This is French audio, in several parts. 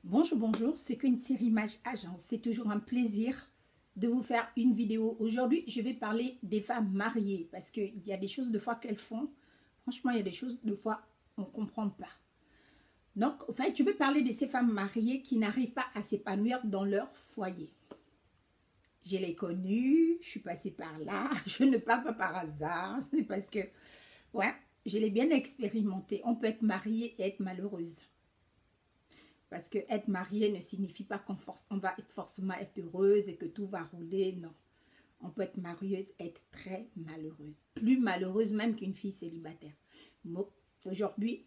Bonjour, bonjour, c'est qu'une série Image Agence. C'est toujours un plaisir de vous faire une vidéo. Aujourd'hui, je vais parler des femmes mariées parce qu'il y a des choses de fois qu'elles font. Franchement, il y a des choses de fois on ne comprend pas. Donc, en fait, je vais parler de ces femmes mariées qui n'arrivent pas à s'épanouir dans leur foyer. Je les connues, je suis passée par là, je ne parle pas par hasard, c'est parce que, ouais, je l'ai bien expérimenté. On peut être mariée et être malheureuse. Parce que être mariée ne signifie pas qu'on va forcément être heureuse et que tout va rouler. Non. On peut être marieuse et être très malheureuse. Plus malheureuse même qu'une fille célibataire. Bon, aujourd'hui,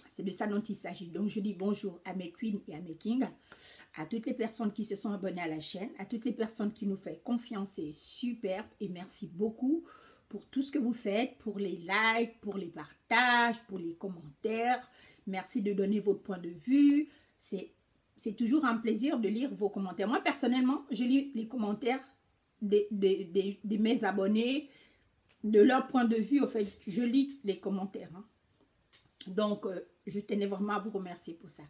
c'est de ça dont il s'agit. Donc, je dis bonjour à mes queens et à mes kings, à toutes les personnes qui se sont abonnées à la chaîne, à toutes les personnes qui nous font confiance. C'est superbe et merci beaucoup pour tout ce que vous faites, pour les likes, pour les partages, pour les commentaires. Merci de donner votre point de vue. C'est toujours un plaisir de lire vos commentaires. Moi, personnellement, je lis les commentaires de mes abonnés, de leur point de vue. En fait, je lis les commentaires. Hein. Donc, je tenais vraiment à vous remercier pour ça.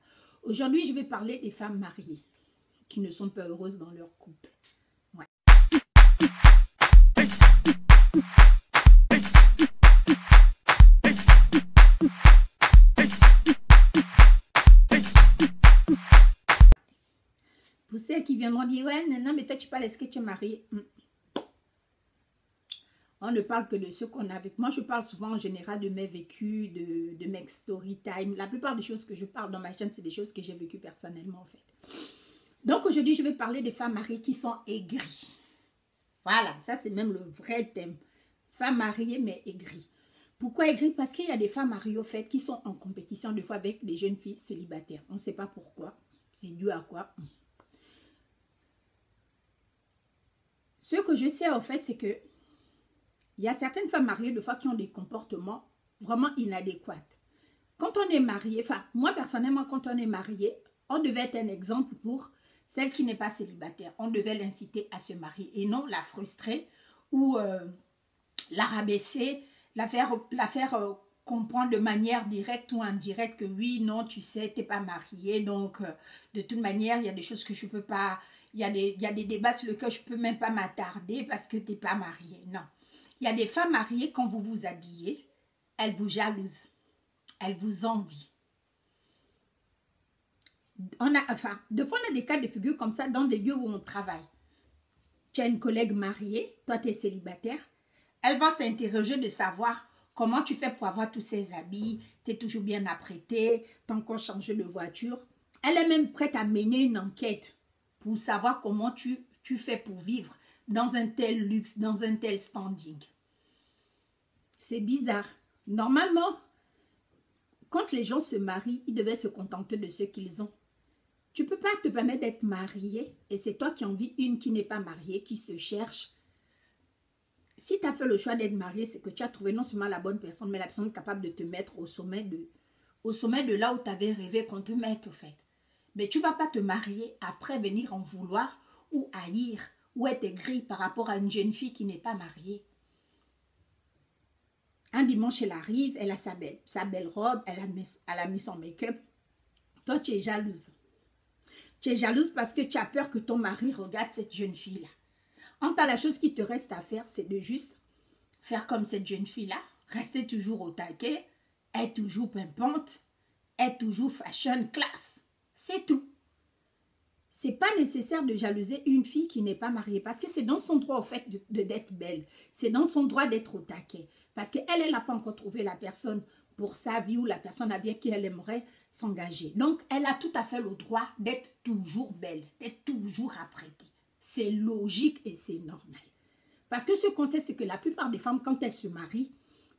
Aujourd'hui, je vais parler des femmes mariées qui ne sont pas heureuses dans leur couple. Ouais. Pour ceux qui viendront dire, ouais, non, mais toi, tu parles, est-ce que tu es mariée? On ne parle que de ce qu'on a avec. Moi, je parle souvent en général de mes vécus, de mes story time. La plupart des choses que je parle dans ma chaîne, c'est des choses que j'ai vécues personnellement, en fait. Donc, aujourd'hui, je vais parler des femmes mariées qui sont aigries. Voilà, ça, c'est même le vrai thème. Femmes mariées, mais aigries. Pourquoi aigries? Parce qu'il y a des femmes mariées, au fait, qui sont en compétition, des fois, avec des jeunes filles célibataires. On ne sait pas pourquoi. C'est dû à quoi? Ce que je sais, en fait, c'est que il y a certaines femmes mariées, de fois, qui ont des comportements vraiment inadéquats. Quand on est marié, enfin, moi personnellement, quand on est marié, on devait être un exemple pour celle qui n'est pas célibataire. On devait l'inciter à se marier et non la frustrer ou la rabaisser, la faire comprendre de manière directe ou indirecte que oui, non, tu sais, tu n'es pas marié. Donc, de toute manière, il y a des choses que je ne peux pas, il y a des débats sur lesquels je ne peux même pas m'attarder parce que tu n'es pas marié. Non. Il y a des femmes mariées, quand vous vous habillez, elles vous jalousent, elles vous envient. Deux fois, on a des cas de figure comme ça dans des lieux où on travaille. Tu as une collègue mariée, toi, tu es célibataire. Elle va s'interroger de savoir comment tu fais pour avoir tous ces habits, tu es toujours bien apprêté, tu as encore changé de voiture. Elle est même prête à mener une enquête pour savoir comment tu fais pour vivre dans un tel luxe, dans un tel standing. C'est bizarre. Normalement, quand les gens se marient, ils devaient se contenter de ce qu'ils ont. Tu ne peux pas te permettre d'être marié et c'est toi qui envies une qui n'est pas mariée, qui se cherche. Si tu as fait le choix d'être marié, c'est que tu as trouvé non seulement la bonne personne, mais la personne capable de te mettre au sommet de là où tu avais rêvé qu'on te mette, au fait. Mais tu ne vas pas te marier après venir en vouloir ou haïr ou être aigri par rapport à une jeune fille qui n'est pas mariée. Un dimanche, elle arrive, elle a sa belle robe, elle a mis son make-up. Toi, tu es jalouse. Tu es jalouse parce que tu as peur que ton mari regarde cette jeune fille-là. En tant la chose qui te reste à faire, c'est de juste faire comme cette jeune fille-là, rester toujours au taquet, être toujours pimpante, être toujours fashion class. C'est tout. C'est pas nécessaire de jalouser une fille qui n'est pas mariée parce que c'est dans son droit, au fait, d'être belle. C'est dans son droit d'être au taquet. Parce qu'elle n'a pas encore trouvé la personne pour sa vie ou la personne avec qui elle aimerait s'engager. Donc, elle a tout à fait le droit d'être toujours belle, d'être toujours apprêtée. C'est logique et c'est normal. Parce que ce qu'on sait, c'est que la plupart des femmes, quand elles se marient,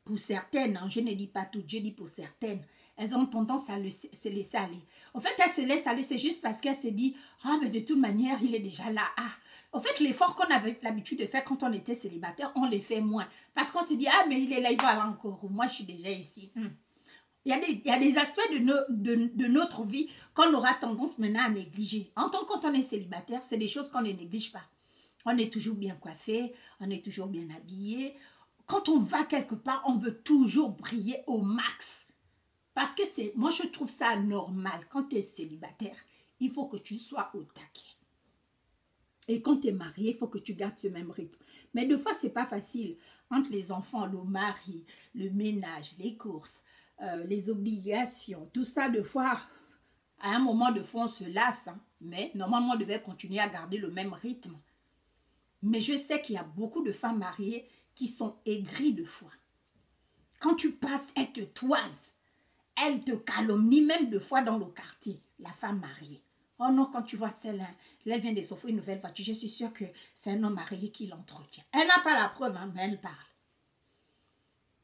pour certaines, hein, je ne dis pas toutes, je dis pour certaines, elles ont tendance à se laisser aller. En fait, elles se laissent aller, c'est juste parce qu'elles se disent « Ah, mais de toute manière, il est déjà là. » Ah. En fait, l'effort qu'on avait l'habitude de faire quand on était célibataire, on les fait moins. Parce qu'on se dit « Ah, mais il est là, il va aller encore. Moi, je suis déjà ici. » Il y a des aspects de notre vie qu'on aura tendance maintenant à négliger. En tant qu'on est célibataire, c'est des choses qu'on ne néglige pas. On est toujours bien coiffé, on est toujours bien habillé. Quand on va quelque part, on veut toujours briller au max. Parce que moi, je trouve ça normal. Quand tu es célibataire, il faut que tu sois au taquet. Et quand tu es marié, il faut que tu gardes ce même rythme. Mais des fois, ce n'est pas facile. Entre les enfants, le mari, le ménage, les courses, les obligations, tout ça, des fois, à un moment, de fois, on se lasse. Hein. Mais normalement, on devait continuer à garder le même rythme. Mais je sais qu'il y a beaucoup de femmes mariées qui sont aigries de foi. Quand tu passes, elles te toisent. Elles te calomnient même de fois dans le quartier, la femme mariée. Oh non, quand tu vois celle-là, elle vient de s'offrir une nouvelle voiture, je suis sûre que c'est un homme marié qui l'entretient. Elle n'a pas la preuve, hein, mais elle parle.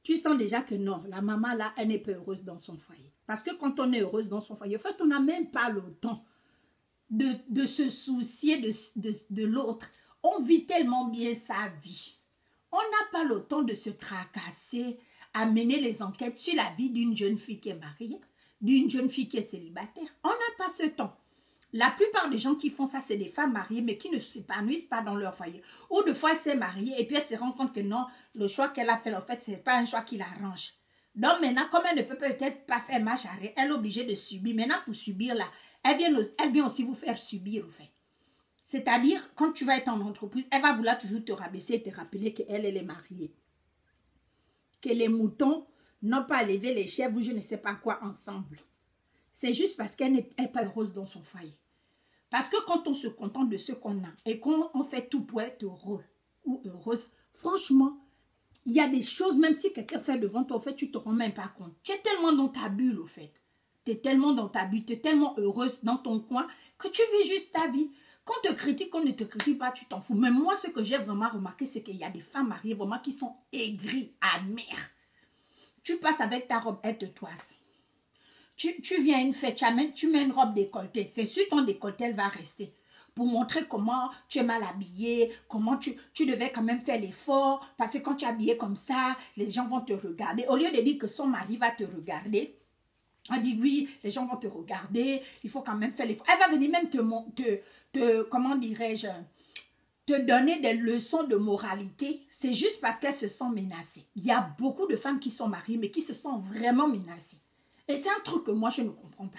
Tu sens déjà que non, la maman là, elle n'est pas heureuse dans son foyer. Parce que quand on est heureuse dans son foyer, en fait, on n'a même pas le temps de se soucier de l'autre. On vit tellement bien sa vie. On n'a pas le temps de se tracasser, à mener les enquêtes sur la vie d'une jeune fille qui est mariée, d'une jeune fille qui est célibataire. On n'a pas ce temps. La plupart des gens qui font ça, c'est des femmes mariées, mais qui ne s'épanouissent pas dans leur foyer. Ou des fois, elle s'est mariée et puis elle se rend compte que non, le choix qu'elle a fait, en fait, ce n'est pas un choix qui l'arrange. Donc maintenant, comme elle ne peut peut-être pas faire marche arrière, elle est obligée de subir. Maintenant, pour subir là, elle vient aussi vous faire subir, en fait. C'est-à-dire, quand tu vas être en entreprise, elle va vouloir toujours te rabaisser et te rappeler qu'elle est mariée. Que les moutons n'ont pas levé les chèvres ou je ne sais pas quoi ensemble. C'est juste parce qu'elle n'est pas heureuse dans son foyer. Parce que quand on se contente de ce qu'on a et qu'on fait tout pour être heureux ou heureuse, franchement, il y a des choses, même si quelqu'un fait devant toi, au fait, tu ne te rends même pas compte. Tu es tellement dans ta bulle, au fait. Tu es tellement dans ta bulle, tu es tellement heureuse dans ton coin que tu vis juste ta vie. Quand on te critique, qu'on ne te critique pas, tu t'en fous. Mais moi, ce que j'ai vraiment remarqué, c'est qu'il y a des femmes mariées vraiment qui sont aigries, amères. Tu passes avec ta robe, elle te toise. Tu viens à une fête, tu mets une robe décolletée. C'est sûr ton décolleté, elle va rester. Pour montrer comment tu es mal habillée, comment tu devais quand même faire l'effort. Parce que quand tu es habillée comme ça, les gens vont te regarder. Au lieu de dire que son mari va te regarder, on dit oui, les gens vont te regarder, il faut quand même faire l'effort. Elle va venir même comment dirais-je, te donner des leçons de moralité. C'est juste parce qu'elle se sent menacée. Il y a beaucoup de femmes qui sont mariées, mais qui se sentent vraiment menacées. Et c'est un truc que moi, je ne comprends pas.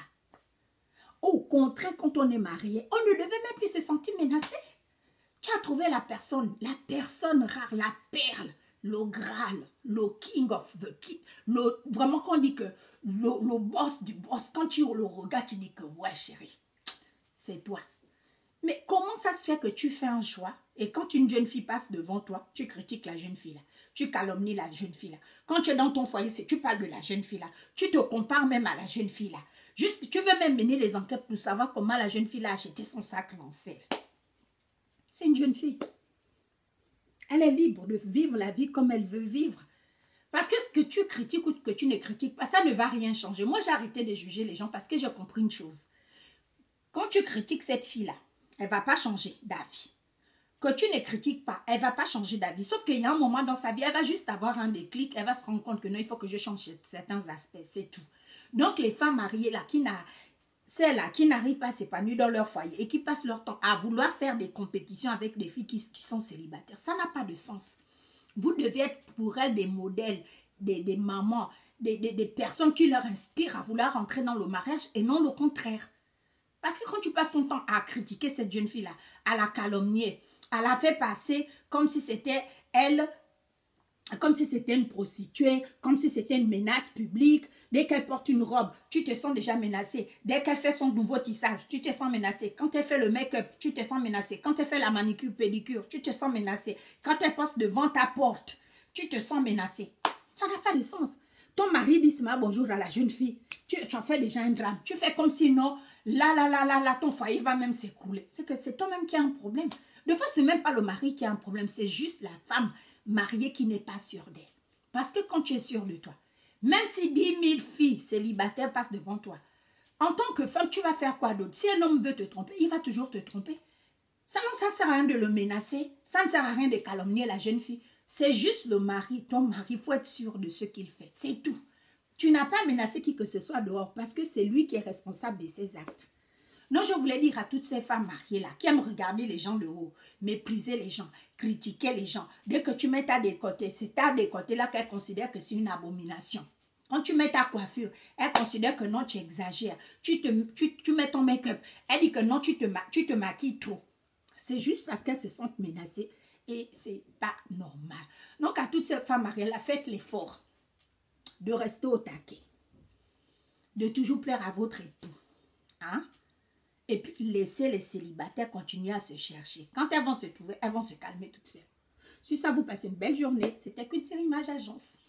Au contraire, quand on est marié, on ne devait même plus se sentir menacé. Tu as trouvé la personne rare, la perle, le Graal, le king of the king. Vraiment, quand on dit que le boss du boss, quand tu le regardes, tu dis que ouais, chérie, c'est toi. Mais comment ça se fait que tu fais un choix et quand une jeune fille passe devant toi, tu critiques la jeune fille là, tu calomnies la jeune fille là. Quand tu es dans ton foyer, tu parles de la jeune fille là, tu te compares même à la jeune fille là. Juste, tu veux même mener les enquêtes pour savoir comment la jeune fille là a acheté son sac Lancel. C'est une jeune fille. Elle est libre de vivre la vie comme elle veut vivre. Parce que ce que tu critiques ou que tu ne critiques pas, ça ne va rien changer. Moi, j'ai arrêté de juger les gens parce que j'ai compris une chose. Quand tu critiques cette fille-là, elle ne va pas changer d'avis. Que tu ne critiques pas, elle ne va pas changer d'avis. Sauf qu'il y a un moment dans sa vie, elle va juste avoir un déclic, elle va se rendre compte que non, il faut que je change certains aspects, c'est tout. Donc, les femmes mariées, là, celles-là qui n'arrivent pas à s'épanouir dans leur foyer et qui passent leur temps à vouloir faire des compétitions avec des filles qui sont célibataires, ça n'a pas de sens. Vous devez être pour elles des modèles, des mamans, des personnes qui leur inspirent à vouloir rentrer dans le mariage et non le contraire. Parce que quand tu passes ton temps à critiquer cette jeune fille-là, à la calomnier, à la faire passer comme si c'était elle, comme si c'était une prostituée, comme si c'était une menace publique. Dès qu'elle porte une robe, tu te sens déjà menacée. Dès qu'elle fait son nouveau tissage, tu te sens menacée. Quand elle fait le make-up, tu te sens menacée. Quand elle fait la manicure, pédicure, tu te sens menacée. Quand elle passe devant ta porte, tu te sens menacée. Ça n'a pas de sens. Ton mari dit seulement bonjour à la jeune fille. Tu en fais déjà un drame. Tu fais comme si non, là, ton foyer va même s'écrouler. C'est que c'est toi-même qui as un problème. Des fois, ce n'est même pas le mari qui a un problème. C'est juste la femme mariée qui n'est pas sûre d'elle. Parce que quand tu es sûre de toi, même si 10 000 filles célibataires passent devant toi, en tant que femme, tu vas faire quoi d'autre? Si un homme veut te tromper, il va toujours te tromper. Ça ne sert à rien de le menacer. Ça ne sert à rien de calomnier la jeune fille. C'est juste le mari, ton mari, il faut être sûr de ce qu'il fait. C'est tout. Tu n'as pas menacé qui que ce soit dehors parce que c'est lui qui est responsable de ses actes. Non, je voulais dire à toutes ces femmes mariées-là qui aiment regarder les gens de haut, mépriser les gens, critiquer les gens. Dès que tu mets ta décolleté, c'est ta décolleté-là qu'elle considère que c'est une abomination. Quand tu mets ta coiffure, elle considère que non, tu exagères. Tu mets ton make-up. Elle dit que non, tu te maquilles trop. C'est juste parce qu'elles se sentent menacées et c'est pas normal. Donc, à toutes ces femmes mariées, faites l'effort de rester au taquet, de toujours plaire à votre époux. Hein? Et puis, laissez les célibataires continuer à se chercher. Quand elles vont se trouver, elles vont se calmer toutes seules. Sur ça, vous passez une belle journée. C'était Queen Série Image Agence.